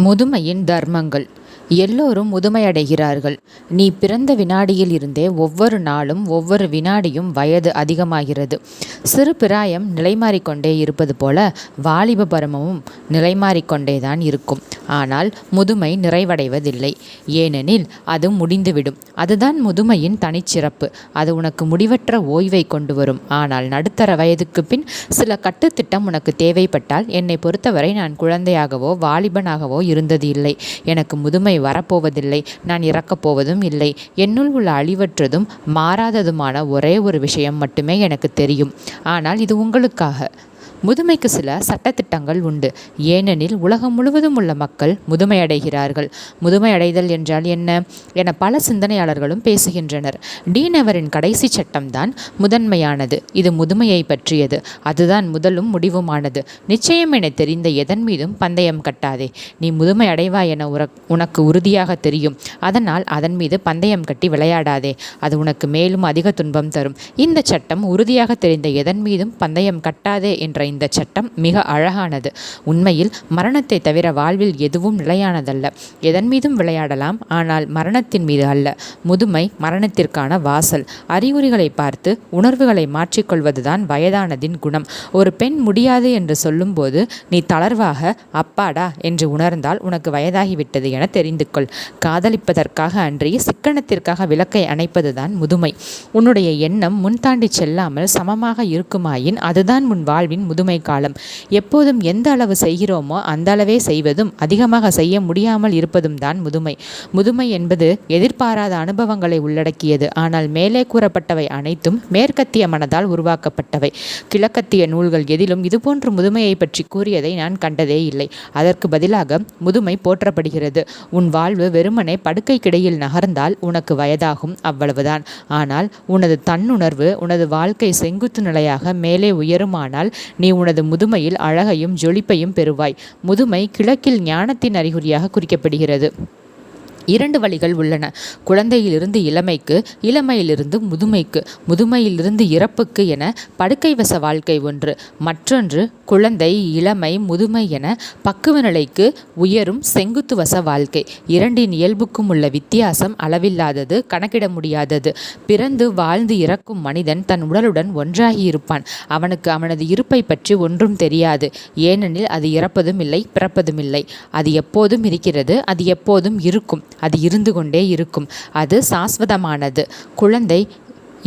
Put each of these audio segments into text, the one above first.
முதுமையின் தர்மங்கள். எல்லோரும் முதுமையடைகிறார்கள். நீ பிறந்த வினாடியில் இருந்தே ஒவ்வொரு நாளும் ஒவ்வொரு வினாடியும் வயது அதிகமாகிறது. சிறு பிராயம் நிலைமாறிக்கொண்டே இருப்பது போல வாலிப பருவமும் நிலைமாறிக்கொண்டேதான் இருக்கும். ஆனால் முதுமை நிறைவடைவதில்லை. ஏனெனில் அது முடிந்துவிடும். அதுதான் முதுமையின் தனிச்சிறப்பு. அது உனக்கு முடிவற்ற ஓய்வை கொண்டு வரும். ஆனால் நடுத்தர வயதுக்கு பின் சில கட்டுத்திட்டம் உனக்கு தேவைப்பட்டால், என்னை பொறுத்தவரை நான் குழந்தையாகவோ வாலிபனாகவோ இருந்தது இல்லை. எனக்கு முதுமை வரப்போவதில்லை. நான் இறக்கப் போவதும் இல்லை. என்னுள் உள்ள அழிவற்றதும் மாறாததுமான ஒரே ஒரு விஷயம் மட்டுமே எனக்கு தெரியும். ஆனால் இது உங்களுக்காக. முதுமைக்கு சில சட்டத்திட்டங்கள் உண்டு. ஏனெனில் உலகம் முழுவதும் உள்ள மக்கள் முதுமையடைகிறார்கள். முதுமையடைதல் என்றால் என்ன என பல சிந்தனையாளர்களும் பேசுகின்றனர். டீனவரின் கடைசி சட்டம்தான் முதன்மையானது. இது முதுமையை பற்றியது. அதுதான் முதலும் முடிவுமானது. நிச்சயம் என தெரிந்த எதன் மீதும் பந்தயம் கட்டாதே. நீ முதுமை அடைவாய் என உனக்கு உறுதியாக தெரியும். அதனால் அதன் மீது பந்தயம் கட்டி விளையாடாதே. அது உனக்கு மேலும் அதிக துன்பம் தரும். இந்த சட்டம் உறுதியாக தெரிந்த எதன் மீதும் பந்தயம் கட்டாதே என்ற இந்த சட்டம் மிக அழகானது. உண்மையில் மரணத்தை தவிர வாழ்வில் எதுவும் நிலையானதல்ல. எதன் மீதும் விளையாடலாம், ஆனால் மரணத்தின் மீது அல்ல. முதுமை மரணத்திற்கான வாசல். அறிகுறிகளை பார்த்து உணர்வுகளை மாற்றிக்கொள்வதுதான் வயதானதின் குணம். ஒரு பெண் முடியாது என்று சொல்லும்போது நீ தளர்வாக அப்பாடா என்று உணர்ந்தால் உனக்கு வயதாகிவிட்டது என தெரிந்து கொள். காதலிப்பதற்காக அன்றி சிக்கனத்திற்காக விளக்கை அணைப்பதுதான் முதுமை. உன்னுடைய எண்ணம் முன்தாண்டி செல்லாமல் சமமாக இருக்குமாயின் அதுதான் உன் வாழ்வின் முதுமை காலம். எப்போதும் எந்த அளவு செய்கிறோமோ அந்த அளவே செய்வதும், அதிகமாக செய்ய முடியாமல் இருப்பதும் தான் முதுமை. முதுமை என்பது எதிர்பாராத அனுபவங்களை உள்ளடக்கியது. ஆனால் மேலே கூறப்பட்டவை அனைத்தும் மேற்கத்திய மனதால் உருவாக்கப்பட்டவை. கிழக்கத்திய நூல்கள் எதிலும் இதுபோன்று முதுமையை பற்றி கூறியதை நான் கண்டதே இல்லை. அதற்கு பதிலாக முதுமை போற்றப்படுகிறது. உன் வாழ்வு வெறுமனே படுக்கைக்கிடையில் நகர்ந்தால் உனக்கு வயதாகும், அவ்வளவுதான். ஆனால் உனது தன்னுணர்வு, உனது வாழ்க்கை செங்குத்து நிலையாக மேலே உயருமானால் நீ உனது முதுமையில் அழகையும் ஜொலிப்பையும் பெறுவாய். முதுமை கிழக்கில் ஞானத்தின் அறிகுறியாக குறிக்கப்படுகிறது. 2 வழிகள் உள்ளன. குழந்தையிலிருந்து இளமைக்கு, இளமையிலிருந்து முதுமைக்கு, முதுமையிலிருந்து இறப்புக்கு என படுக்கைவச வாழ்க்கை ஒன்று. மற்றொன்று குழந்தை, இளமை, முதுமை என பக்குவ நிலைக்கு உயரும் செங்குத்துவச வாழ்க்கை. இரண்டின் இயல்புக்கும் உள்ள வித்தியாசம் அளவில்லாதது, கணக்கிட முடியாதது. பிறந்து வாழ்ந்து இறக்கும் மனிதன் தன் உடலுடன் ஒன்றாகி இருப்பான். அவனுக்கு அவனது இருப்பை பற்றி ஒன்றும் தெரியாது. ஏனெனில் அது இறப்பதும் இல்லை, பிறப்பதும் இல்லை. அது எப்போதும் இருக்கிறது, அது எப்போதும் இருக்கும், அது இருந்து கொண்டே இருக்கும். அது சாஸ்வதமானது. குழந்தை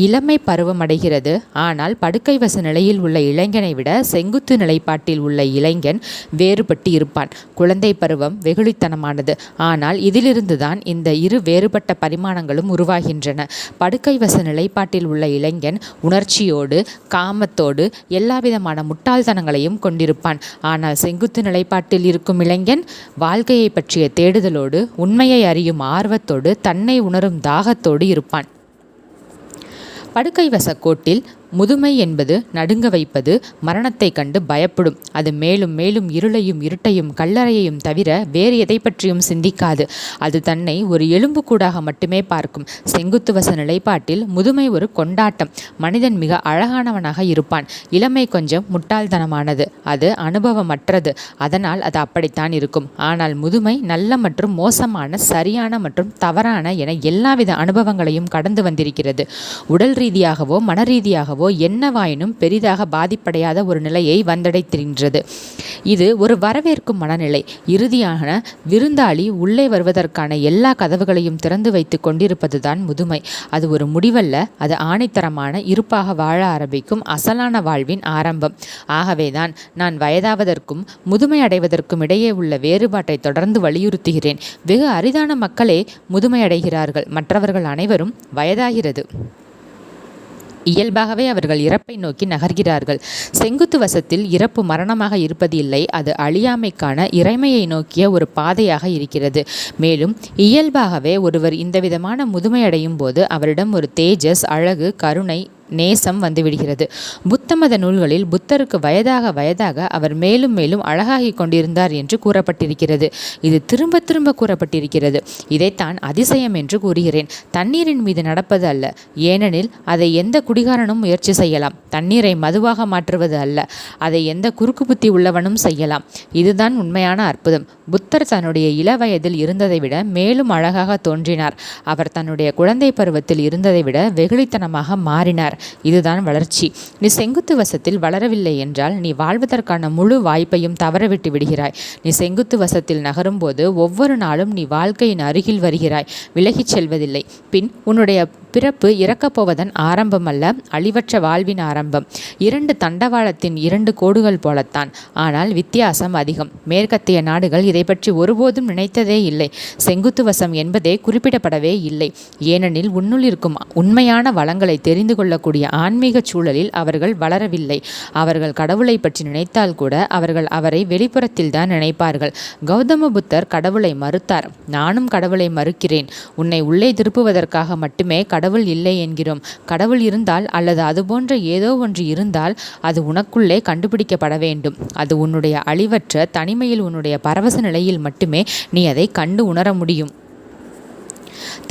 இளமை பருவமடைகிறது. ஆனால் படுக்கைவச நிலையில் உள்ள இளைஞனை விட செங்குத்து நிலைப்பாட்டில் உள்ள இளைஞன் வேறுபட்டு இருப்பான். குழந்தை பருவம் வெகுளித்தனமானது. ஆனால் இதிலிருந்துதான் இந்த இரு வேறுபட்ட பரிமாணங்களும் உருவாகின்றன. படுக்கைவச நிலைப்பாட்டில் உள்ள இளைஞன் உணர்ச்சியோடு, காமத்தோடு எல்லாவிதமான முட்டாள்தனங்களையும் கொண்டிருப்பான். ஆனால் செங்குத்து நிலைப்பாட்டில் இருக்கும் இளைஞன் வாழ்க்கையை பற்றிய தேடுதலோடு, உண்மையை அறியும் ஆர்வத்தோடு, தன்னை உணரும் தாகத்தோடு இருப்பான். படுக்கைவச கோட்டில் முதுமை என்பது நடுங்க வைப்பது, மரணத்தை கண்டு பயப்படும். அது மேலும் மேலும் இருளையும் இருட்டையும் கல்லறையையும் தவிர வேறு எதை பற்றியும் சிந்திக்காது. அது தன்னை ஒரு எலும்புக்கூடாக மட்டுமே பார்க்கும். செங்குத்துவச நிலைப்பாட்டில் முதுமை ஒரு கொண்டாட்டம். மனிதன் மிக அழகானவனாக இருப்பான். இளமை கொஞ்சம் முட்டாள்தனமானது. அது அனுபவமற்றது. அதனால் அது அப்படித்தான் இருக்கும். ஆனால் முதுமை நல்ல மற்றும் மோசமான, சரியான மற்றும் தவறான என எல்லாவித அனுபவங்களையும் கடந்து வந்திருக்கிறது. உடல் ரீதியாகவோ மனரீதியாகவோ என்னவாயினும் பெரிதாக பாதிப்படையாத ஒரு நிலையை வந்தடைத்திருக்கின்றது. இது ஒரு வரவேற்கும் மனநிலை. இறுதியான விருந்தாளி உள்ளே வருவதற்கான எல்லா கதவுகளையும் திறந்து வைத்து கொண்டிருப்பதுதான் முதுமை. அது ஒரு முடிவல்ல, அது ஆணித்தரமான இருப்பாக வாழ ஆரம்பிக்கும் அசலான வாழ்வின் ஆரம்பம். ஆகவேதான் நான் வயதாவதற்கும் முதுமை அடைவதற்கும் இடையே உள்ள வேறுபாட்டை தொடர்ந்து வலியுறுத்துகிறேன். வெகு அரிதான மக்களே முதுமை அடைகிறார்கள். மற்றவர்கள் அனைவரும் வயதாகிறது. இயல்பாகவே அவர்கள் இறப்பை நோக்கி நகர்கிறார்கள். செங்குத்து வசத்தில் இறப்பு மரணமாக இருப்பது இல்லை. அது அழியாமைக்கான இறைமையை நோக்கிய ஒரு பாதையாக இருக்கிறது. மேலும் இயல்பாகவே ஒருவர் இந்த விதமான முதுமையடையும் போது அவரிடம் ஒரு தேஜஸ், அழகு, கருணை, நேசம் வந்துவிடுகிறது. புத்த மத நூல்களில் புத்தருக்கு வயதாக வயதாக அவர் மேலும் மேலும் அழகாகி கொண்டிருந்தார் என்று கூறப்பட்டிருக்கிறது. இது திரும்ப திரும்ப கூறப்பட்டிருக்கிறது. இதைத்தான் அதிசயம் என்று கூறுகிறேன். தண்ணீரின் மீது நடப்பது அல்ல, ஏனெனில் அதை எந்த குடிகாரனும் முயற்சி செய்யலாம். தண்ணீரை மதுவாக மாற்றுவது அல்ல, அதை எந்த குறுக்கு புத்தி உள்ளவனும் செய்யலாம். இதுதான் உண்மையான அற்புதம். புத்தர் தன்னுடைய இளவயதில் இருந்ததை விட மேலும் அழகாக தோன்றினார். அவர் தன்னுடைய குழந்தை பருவத்தில் இருந்ததை விட வெகுளித்தனமாக மாறினார். இதுதான் வளர்ச்சி. நீ செங்குத்து வசத்தில் வளரவில்லை என்றால் நீ வாழ்வதற்கான முழு வாய்ப்பையும் தவறவிட்டு விடுகிறாய். நீ செங்குத்து வசத்தில் நகரும்போது ஒவ்வொரு நாளும் நீ வாழ்க்கையின் அருகில் வருகிறாய், விலகிச் செல்வதில்லை. பின் உன்னுடைய பிறப்பு இறக்கப்போவதன் ஆரம்பம் அல்ல, அழிவற்ற வாழ்வின் ஆரம்பம். 2 தண்டவாளத்தின் 2 கோடுகள் போலத்தான். ஆனால் வித்தியாசம் அதிகம். மேற்கத்திய நாடுகள் இதை பற்றி ஒருபோதும் நினைத்ததே இல்லை. செங்குத்து வசம் என்பதே குறிப்பிடப்படவே இல்லை. ஏனெனில் உன்னுள் இருக்கும் உண்மையான வளங்களை தெரிந்து கொள்ளக்கூடிய ஆன்மீக சூழலில் அவர்கள் வளரவில்லை. அவர்கள் கடவுளை பற்றி நினைத்தால் கூட அவர்கள் அவரை வெளிப்புறத்தில் தான் நினைப்பார்கள். கௌதம புத்தர் கடவுளை மறுத்தார். நானும் கடவுளை மறுக்கிறேன். உன்னை உள்ளே திருப்புவதற்காக மட்டுமே கடவுள் இல்லை என்கிறோம். கடவுள் இருந்தால் அல்லது அதுபோன்ற ஏதோ ஒன்று இருந்தால் அது உனக்குள்ளே கண்டுபிடிக்கப்பட வேண்டும். அது உன்னுடைய அழிவற்ற தனிமையில் உன்னுடைய பரவச நிலையில் மட்டுமே நீ அதை கண்டு உணர முடியும்.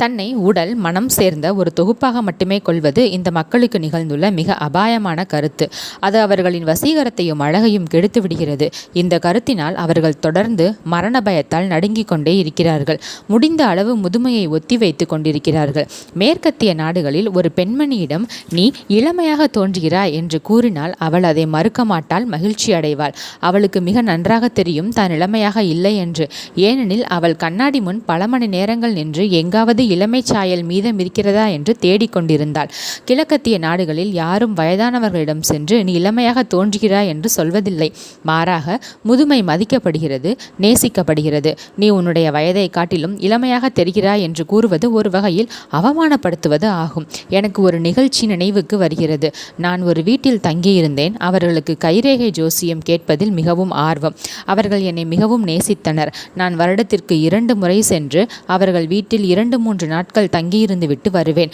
தன்னை உடல் மனம் சேர்ந்த ஒரு தொகுப்பாக மட்டுமே கொள்வது இந்த மக்களுக்கு நிகழ்ந்துள்ள மிக அபாயமான கருத்து. அது அவர்களின் வசீகரத்தையும் அழகையும் கெடுத்து விடுகிறது. இந்த கருத்தினால் அவர்கள் தொடர்ந்து மரண பயத்தால் நடுங்கிக் கொண்டே இருக்கிறார்கள். முடிந்த அளவு முதுமையை ஒத்தி வைத்து கொண்டிருக்கிறார்கள். மேற்கத்திய நாடுகளில் ஒரு பெண்மணியிடம் நீ இளமையாக தோன்றுகிறாய் என்று கூறினால் அவள் அதை மறுக்க மாட்டாள், மகிழ்ச்சி அடைவாள். அவளுக்கு மிக நன்றாக தெரியும் தான் இளமையாக இல்லை என்று. ஏனெனில் அவள் கண்ணாடி முன் பல மணி நேரங்கள் நின்று எங்காவது இளமை சாயல் மீதம் இருக்கிறதா என்று தேடிக்கொண்டிருந்தாள். கிழக்கத்திய நாடுகளில் யாரும் வயதானவர்களிடம் சென்று நீ இளமையாக தோன்றுகிறாய் என்று சொல்வதில்லை. மாறாக முதுமை மதிக்கப்படுகிறது, நேசிக்கப்படுகிறது. நீ உன்னுடைய வயதை காட்டிலும் இளமையாக தெரிகிறாய் என்று கூறுவது ஒரு வகையில் அவமானப்படுத்துவது ஆகும். எனக்கு ஒரு நிகழ்ச்சி நினைவுக்கு வருகிறது. நான் ஒரு வீட்டில் தங்கியிருந்தேன். அவர்களுக்கு கைரேகை ஜோசியம் கேட்பதில் மிகவும் ஆர்வம். அவர்கள் என்னை மிகவும் நேசித்தனர். நான் வருடத்திற்கு 2 முறை சென்று அவர்கள் வீட்டில் 2-3 நாட்கள் தங்கியிருந்து விட்டு வருவேன்.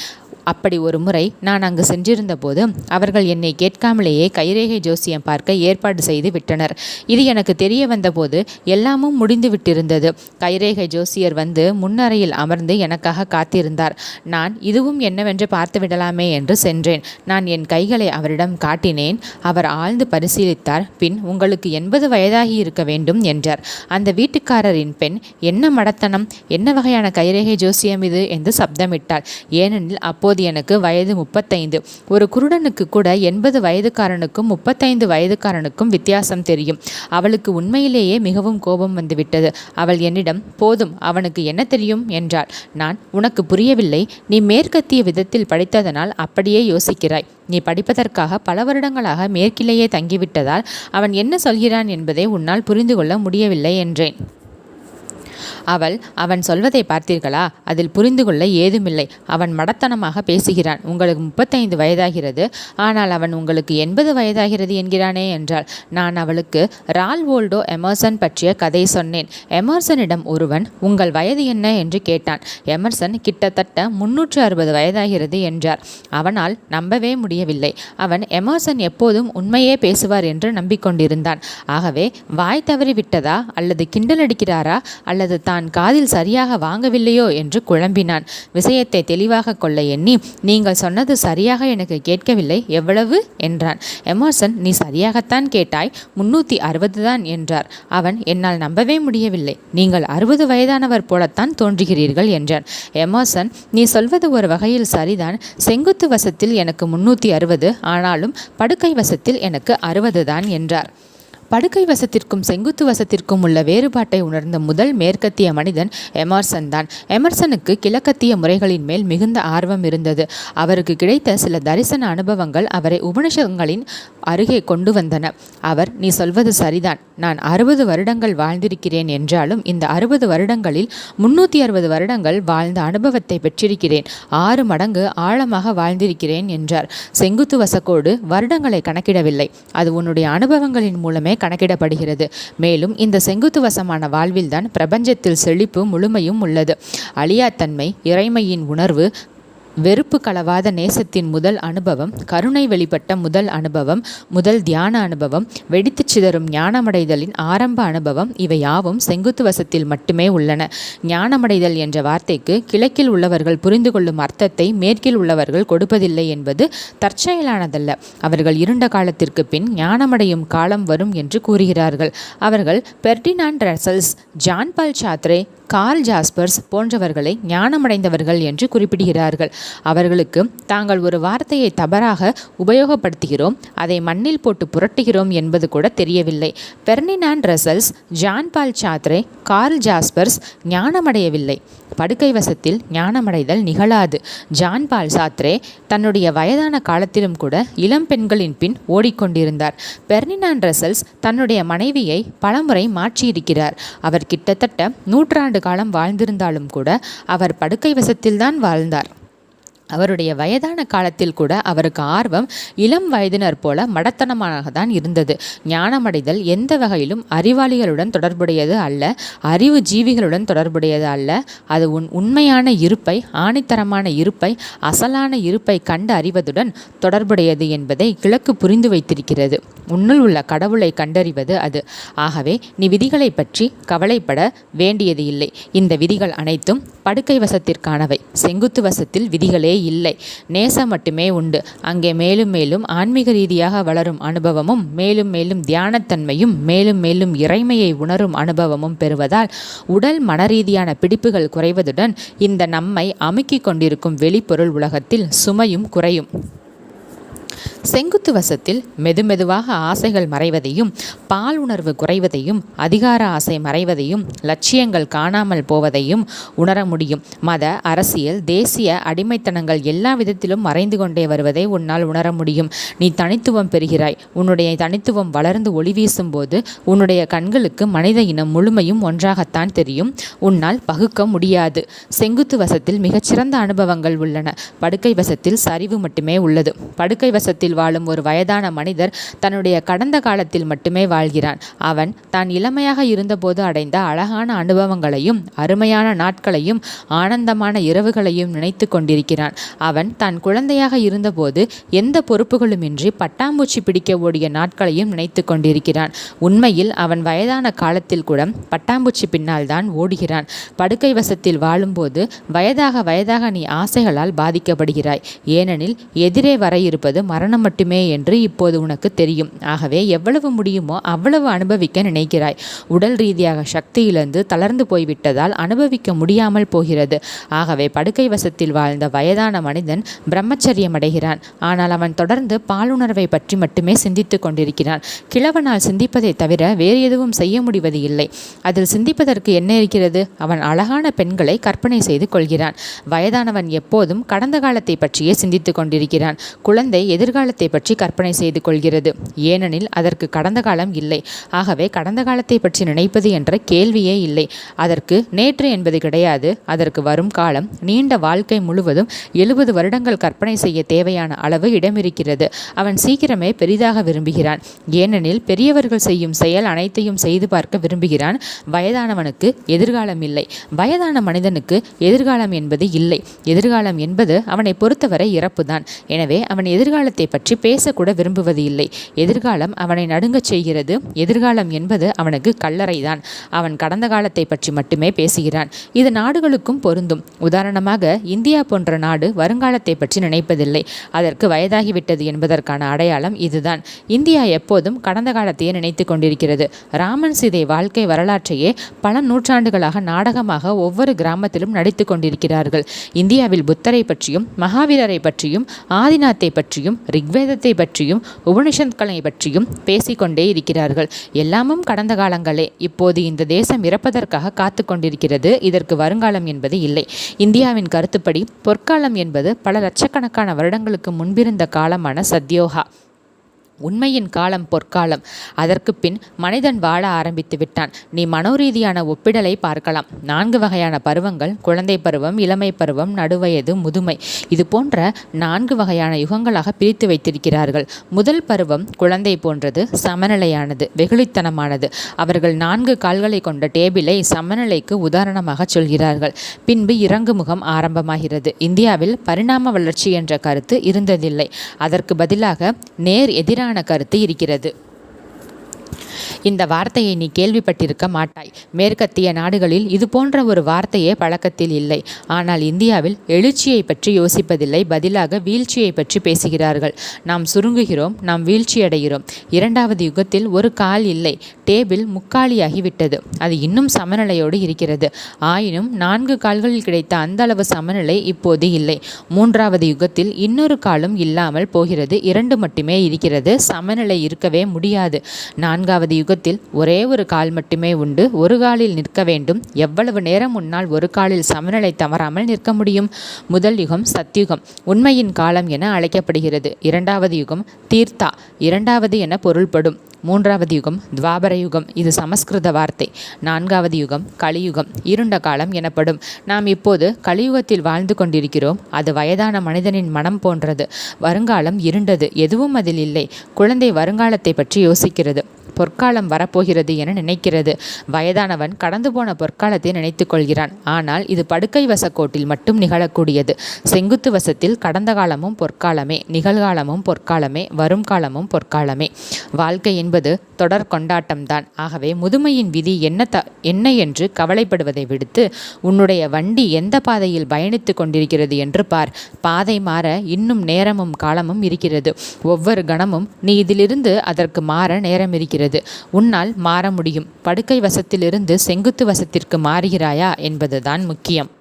அப்படி ஒரு முறை நான் அங்கு சென்றிருந்த போது அவர்கள் என்னை கேட்காமலேயே கைரேகை ஜோசியம் பார்க்க ஏற்பாடு செய்து விட்டனர். இது எனக்கு தெரிய வந்தபோது எல்லாமும் முடிந்து விட்டிருந்தது. கைரேகை ஜோசியர் வந்து முன்னறையில் அமர்ந்து எனக்காக காத்திருந்தார். நான் இதுவும் என்னவென்று பார்த்து விடலாமே என்று சென்றேன். நான் என் கைகளை அவரிடம் காட்டினேன். அவர் ஆழ்ந்து பரிசீலித்தார். பின் உங்களுக்கு 80 வயதாகி இருக்க வேண்டும் என்றார். அந்த வீட்டுக்காரரின் பெண் என்ன மடத்தனம், என்ன வகையான கைரேகை ஜோசியம் இது என்று சப்தமிட்டாள். ஏனெனில் அப்போது எனக்கு வயது 35. ஒரு குருடனுக்கு கூட 80 வயதுக்காரனுக்கும் 35 வயதுக்காரனுக்கும் வித்தியாசம் தெரியும். அவளுக்கு உண்மையிலேயே மிகவும் கோபம் வந்துவிட்டது. அவள் என்னிடம் போதும், அவனுக்கு என்ன தெரியும் என்றாள். நான் உனக்கு புரியவில்லை. நீ மேற்கத்திய விதத்தில் படித்ததனால் அப்படியே யோசிக்கிறாய். நீ படிப்பதற்காக பல வருடங்களாக மேற்கிலேயே தங்கிவிட்டதால் அவன் என்ன சொல்கிறான் என்பதை உன்னால் புரிந்து கொள்ள முடியவில்லை என்றேன். அவன் சொல்வதை பார்த்தீர்களா? அதில் புரிந்து கொள்ள ஏதுமில்லை. அவன் மடத்தனமாக பேசுகிறான். உங்களுக்கு 35 வயதாகிறது, ஆனால் அவன் உங்களுக்கு 80 வயதாகிறது என்கிறானே என்றாள். நான் அவளுக்கு ரால்வோல்டோ எமர்சன் பற்றிய கதை சொன்னேன். எமர்சனிடம் ஒருவன் உங்கள் வயது என்ன என்று கேட்டான். எமர்சன் கிட்டத்தட்ட 360 வயதாகிறது என்றார். அவனால் நம்பவே முடியவில்லை. அவன் எமர்சன் எப்போதும் உண்மையே பேசுவார் என்று நம்பிக்கொண்டிருந்தான். ஆகவே வாய் தவறி விட்டதா அல்லது கிண்டல் அடிக்கிறாரா அல்லது தான் காதில் சரியாக வாங்கவில்லையோ என்று குழம்பினான். விஷயத்தை தெளிவாக கொள்ள எண்ணி நீங்கள் சொன்னது சரியாக எனக்கு கேட்கவில்லை, எவ்வளவு என்றான். எமர்சன் நீ சரியாகத்தான் கேட்டாய், 360 தான் என்றார். அவன் என்னால் நம்பவே முடியவில்லை. நீங்கள் 60 வயதானவர் போலத்தான் தோன்றுகிறீர்கள் என்றான். எமர்சன் நீ சொல்வது ஒரு வகையில் சரிதான். செங்குத்து வசத்தில் எனக்கு 360, ஆனாலும் படுக்கை வசத்தில் எனக்கு 60 தான் என்றார். படுக்கை வசத்திற்கும் செங்குத்து வசத்திற்கும் உள்ள வேறுபாட்டை உணர்ந்த முதல் மேற்கத்திய மனிதன் எமர்சன் தான். எமர்சனுக்கு கிழக்கத்திய முறைகளின் மேல் மிகுந்த ஆர்வம் இருந்தது. அவருக்கு கிடைத்த சில தரிசன அனுபவங்கள் அவரை உபனிஷதங்களின் அருகே கொண்டு வந்தன. அவர் நீ சொல்வது சரிதான், நான் 60 வருடங்கள் வாழ்ந்திருக்கிறேன் என்றாலும் இந்த 60 வருடங்களில் 360 வருடங்கள் வாழ்ந்த அனுபவத்தை பெற்றிருக்கிறேன். 6 மடங்கு ஆழமாக வாழ்ந்திருக்கிறேன் என்றார். செங்குத்து வசக்கோடு வருடங்களை கணக்கிடவில்லை, அது உன்னுடைய அனுபவங்களின் மூலமே கணக்கிடப்படுகிறது. மேலும் இந்த செங்குத்து வசமான வாழ்வில்தான் பிரபஞ்சத்தில் செழிப்பு முழுமையும் உள்ளது. அழியாத்தன்மை, இறைமையின் உணர்வு, வெறுப்பு கலவாத நேசத்தின் முதல் அனுபவம், கருணை வெளிப்பட்ட முதல் அனுபவம், முதல் தியான அனுபவம், வெடித்துச் சிதறும் ஞானமடைதலின் ஆரம்ப அனுபவம், இவை யாவும் செங்குத்து வசத்தில் மட்டுமே உள்ளன. ஞானமடைதல் என்ற வார்த்தைக்கு கிழக்கில் உள்ளவர்கள் புரிந்து கொள்ளும் அர்த்தத்தை மேற்கில் உள்ளவர்கள் கொடுப்பதில்லை என்பது தற்செயலானதல்ல. அவர்கள் இருண்ட காலத்திற்கு பின் ஞானமடையும் காலம் வரும் என்று கூறுகிறார்கள். அவர்கள் Ferdinand Russells, John Paul Sartre, Karl Jaspers போன்றவர்களை ஞானமடைந்தவர்கள் என்று குறிப்பிடுகிறார்கள். அவர்களுக்கு தாங்கள் ஒரு வார்த்தையை தவறாக உபயோகப்படுத்துகிறோம், அதை மண்ணில் போட்டு புரட்டுகிறோம் என்பது கூட தெரியவில்லை. Ferdinand Russells, John Paul Sartre, Karl Jaspers ஞானமடையவில்லை. படுக்கை வசத்தில் ஞானமடைதல் நிகழாது. ஜான் பால் சாத்ரே தன்னுடைய வயதான காலத்திலும் கூட இளம் பெண்களின் பின் ஓடிக்கொண்டிருந்தார். பெர்டினாண்ட் ரசல்ஸ் தன்னுடைய மனைவியை பலமுறை மாற்றியிருக்கிறார். அவர் கிட்டத்தட்ட 100 ஆண்டு காலம் வாழ்ந்திருந்தாலும் கூட அவர் படுக்கை வசத்தில்தான் வாழ்ந்தார். அவருடைய வயதான காலத்தில் கூட அவருக்கு ஆர்வம் இளம் வயதினர் போல மடத்தனமாகத்தான் இருந்தது. ஞானமடைதல் எந்த வகையிலும் அறிவாளிகளுடன் தொடர்புடையது அல்ல, அறிவு ஜீவிகளுடன் தொடர்புடையது அல்ல. அது உண்மையான இருப்பை, ஆணித்தரமான இருப்பை, அசலான இருப்பை கண்டு அறிவதுடன் தொடர்புடையது என்பதை கிழக்கு புரிந்து வைத்திருக்கிறது. உன்னுள் உள்ள கடவுளை கண்டறிவது அது. ஆகவே நீ விதிகளை பற்றி கவலைப்பட வேண்டியது இல்லை. இந்த விதிகள் அனைத்தும் படுக்கை வசத்திற்கானவை. செங்குத்து வசத்தில் விதிகளே இல்லை, நேசம் மட்டுமே உண்டு. அங்கே மேலும் மேலும் ஆன்மீக ரீதியாக வளரும் அனுபவமும், மேலும் மேலும் தியானத்தன்மையும், மேலும் மேலும் இறைமையை உணரும் அனுபவமும் பெறுவதால் உடல் மனரீதியான பிடிப்புகள் குறைவதுடன் இந்த நம்மை அமுக்கிக் கொண்டிருக்கும் வெளிப்பொருள் உலகத்தில் சுமையும் குறையும். செங்குத்து வசத்தில் மெதுமெதுவாக ஆசைகள் மறைவதையும், பால் உணர்வு குறைவதையும், அதிகார ஆசை மறைவதையும், லட்சியங்கள் காணாமல் போவதையும் உணர முடியும். மத, அரசியல், தேசிய அடிமைத்தனங்கள் எல்லா விதத்திலும் மறைந்து கொண்டே வருவதை உன்னால் உணர முடியும். நீ தனித்துவம் பெறுகிறாய். உன்னுடைய தனித்துவம் வளர்ந்து ஒளி வீசும் போது உன்னுடைய கண்களுக்கு மனித இனம் முழுமையும் ஒன்றாகத்தான் தெரியும். உன்னால் பகுக்க முடியாது. செங்குத்து வசத்தில் மிகச்சிறந்த அனுபவங்கள் உள்ளன. படுக்கை வசத்தில் சரிவு மட்டுமே உள்ளது. படுக்கை வசத்தில் வாழும் ஒரு வயதான மனிதர் தன்னுடைய கடந்த காலத்தில் மட்டுமே வாழ்கிறான். அவன் தான் இளமையாக இருந்தபோது அடைந்த அழகான அனுபவங்களையும், அருமையான நாட்களையும், ஆனந்தமான இரவுகளையும் நினைத்து கொண்டிருக்கிறான். அவன் தான் குழந்தையாக இருந்தபோது எந்த பொறுப்புகளுமின்றி பட்டாம்பூச்சி பிடிக்க ஓடிய நாட்களையும் நினைத்து கொண்டிருக்கிறான். உண்மையில் அவன் வயதான காலத்தில் கூட பட்டாம்பூச்சி பின்னால் தான் ஓடுகிறான். படுக்கை வசத்தில் வாழும்போது வயதாக நீ ஆசைகளால் பாதிக்கப்படுகிறாய். ஏனெனில் எதிரே வர இருப்பது மரணம் மட்டுமே என்று இப்போது உனக்கு தெரியும். ஆகவே எவ்வளவு முடியுமோ அவ்வளவு அனுபவிக்க நினைக்கிறாய். உடல் ரீதியாக சக்தி இழந்து தளர்ந்து போய்விட்டதால் அனுபவிக்க முடியாமல் போகிறது. ஆகவே படுக்கை வசத்தில் வாழ்ந்த வயதான மனிதன் பிரம்மச்சரியம் அடைகிறான். ஆனால் அவன் தொடர்ந்து பாலுணர்வை பற்றி மட்டுமே சிந்தித்துக் கொண்டிருக்கிறான். கிழவனால் சிந்திப்பதை தவிர வேறு எதுவும் செய்ய முடிவது இல்லை. அதில் சிந்திப்பதற்கு என்ன இருக்கிறது? அவன் அழகான பெண்களை கற்பனை செய்து கொள்கிறான். வயதானவன் எப்போதும் கடந்த காலத்தை பற்றியே சிந்தித்துக் கொண்டிருக்கிறான். குழந்தை எதிர்காலத்தை பற்றி கற்பனை செய்து கொள்கிறது. ஏனெனில் அதற்கு கடந்த காலம் இல்லை. ஆகவே கடந்த காலத்தை பற்றி நினைப்பது என்ற கேள்வியே இல்லை. அதற்கு நேற்று என்பது கிடையாது. அதற்கு வரும் காலம், நீண்ட வாழ்க்கை முழுவதும் 70 வருடங்கள் கற்பனை செய்ய தேவையான அளவு இடம் இருக்கிறது. அவன் சீக்கிரமே பெரிதாக விரும்புகிறான். ஏனெனில் பெரியவர்கள் செய்யும் செயல் அனைத்தையும் செய்து பார்க்க விரும்புகிறான். வயதானவனுக்கு எதிர்காலம் இல்லை. வயதான மனிதனுக்கு எதிர்காலம் என்பது இல்லை. எதிர்காலம் என்பது அவனை பொறுத்தவரை இறப்புதான். எனவே அவன் எதிர்காலத்தை பற்றி பேசக்கூட விரும்புவது இல்லை. எதிர்காலம் அவனை நடுங்கச் செய்கிறது. எதிர்காலம் என்பது அவனுக்கு கல்லறைதான். அவன் கடந்த காலத்தை பற்றி மட்டுமே பேசுகிறான். இது நாடுகளுக்கும் பொருந்தும். உதாரணமாக இந்தியா போன்ற நாடு வருங்காலத்தை பற்றி நினைப்பதில்லை. அதற்கு வயதாகிவிட்டது என்பதற்கான அடையாளம் இதுதான். இந்தியா எப்போதும் கடந்த காலத்தையே நினைத்து கொண்டிருக்கிறது. ராமன் சீதை வாழ்க்கை வரலாற்றையே பல நூற்றாண்டுகளாக நாடகமாக ஒவ்வொரு கிராமத்திலும் நடித்து கொண்டிருக்கிறார்கள். இந்தியாவில் புத்தரை பற்றியும், மகாவீரரை பற்றியும், ஆதிநாத்தை பற்றியும், ரிக்வேதத்தை பற்றியும், உபனிஷத்களை பற்றியும் பேசிக்கொண்டே இருக்கிறார்கள். எல்லாமும் கடந்த காலங்களே. இப்போது இந்த தேசம் இறப்பதற்காக காத்து கொண்டிருக்கிறது. இதற்கு வருங்காலம் என்பது இல்லை. இந்தியாவின் கருத்துப்படி பொற்காலம் என்பது பல லட்சக்கணக்கான வருடங்களுக்கு முன்பிருந்த காலமான சத்யோகா. உண்மையின் காலம் பொற்காலம். அதற்கு பின் மனிதன் வாழ ஆரம்பித்து விட்டான். நீ மனோரீதியான ஒப்பிடலை பார்க்கலாம். 4 வகையான பருவங்கள்: குழந்தை பருவம், இளமை பருவம், நடுவயது, முதுமை. இது போன்ற 4 வகையான யுகங்களாக பிரித்து வைத்திருக்கிறார்கள். முதல் பருவம் குழந்தை போன்றது, சமநிலையானது, வெகுளித்தனமானது. அவர்கள் 4 கால்களை கொண்ட டேபிளை சமநிலைக்கு உதாரணமாக சொல்கிறார்கள். பின்பு இறங்குமுகம் ஆரம்பமாகிறது. இந்தியாவில் பரிணாம வளர்ச்சி என்ற கருத்து இருந்ததில்லை. அதற்கு பதிலாக நேர் எதிரான கருத்து இருக்கிறது. இந்த வார்த்தையை நீ கேள்விப்பட்டிருக்க மாட்டாய். மேற்கத்திய நாடுகளில் இது போன்ற ஒரு வார்த்தையே பழக்கத்தில் இல்லை. ஆனால் இந்தியாவில் எழுச்சியை பற்றி யோசிப்பதில்லை, பதிலாக வீழ்ச்சியை பற்றி பேசுகிறார்கள். நாம் சுருங்குகிறோம், நாம் வீழ்ச்சியடைகிறோம். 2வது யுகத்தில் ஒரு கால் இல்லை, டேபிள் முக்காலியாகிவிட்டது. அது இன்னும் சமநிலையோடு இருக்கிறது. ஆயினும் 4 கால்களில் கிடைத்த அந்த அளவு சமநிலை இப்போது இல்லை. 3வது யுகத்தில் இன்னொரு காலும் இல்லாமல் போகிறது, 2 மட்டுமே இருக்கிறது. சமநிலை இருக்கவே முடியாது. 4வது யுகத்தில் ஒரே ஒரு கால் மட்டுமே உண்டு. ஒரு காலில் நிற்க வேண்டும். எவ்வளவு நேரம் முன்னால் ஒரு காலில் சமநிலை தவறாமல் நிற்க முடியும்? முதல் யுகம் சத்யுகம், உண்மையின் காலம் என அழைக்கப்படுகிறது. 2வது யுகம் தீர்த்தா, 2வது என பொருள்படும். 3வது யுகம் துவாபர யுகம், இது சமஸ்கிருத வார்த்தை. 4வது யுகம் கலியுகம், இருண்ட காலம் எனப்படும். நாம் இப்போது கலியுகத்தில் வாழ்ந்து கொண்டிருக்கிறோம். அது வயதான மனிதனின் மனம் போன்றது. வருங்காலம் இருண்டது, எதுவும் அதில் இல்லை. குழந்தை வருங்காலத்தை பற்றி யோசிக்கிறது. பொற்காலம் வரப்போகிறது என நினைக்கிறது. வயதானவன் கடந்து போன பொற்காலத்தை நினைத்து கொள்கிறான். ஆனால் இது படுக்கை வசக்கோட்டில் மட்டும் நிகழக்கூடியது. செங்குத்து வசத்தில் கடந்த காலமும் பொற்காலமே, நிகழ்காலமும் பொற்காலமே, வரும் காலமும் பொற்காலமே. வாழ்க்கை என்பது தொடர் கொண்டாட்டம்தான். ஆகவே முதுமையின் விதி என்ன என்று கவலைப்படுவதை விடுத்து உன்னுடைய வண்டி எந்த பாதையில் பயணித்து கொண்டிருக்கிறது என்று பார். பாதை மாற இன்னும் நேரமும் காலமும் இருக்கிறது. ஒவ்வொரு கணமும் நீ இதிலிருந்து அதற்கு மாற நேரம் இருக்கிறது. உன்னால் மாற முடியும். படுக்கை வசத்திலிருந்து செங்குத்து வசத்திற்கு மாறுகிறாயா என்பதுதான் முக்கியம்.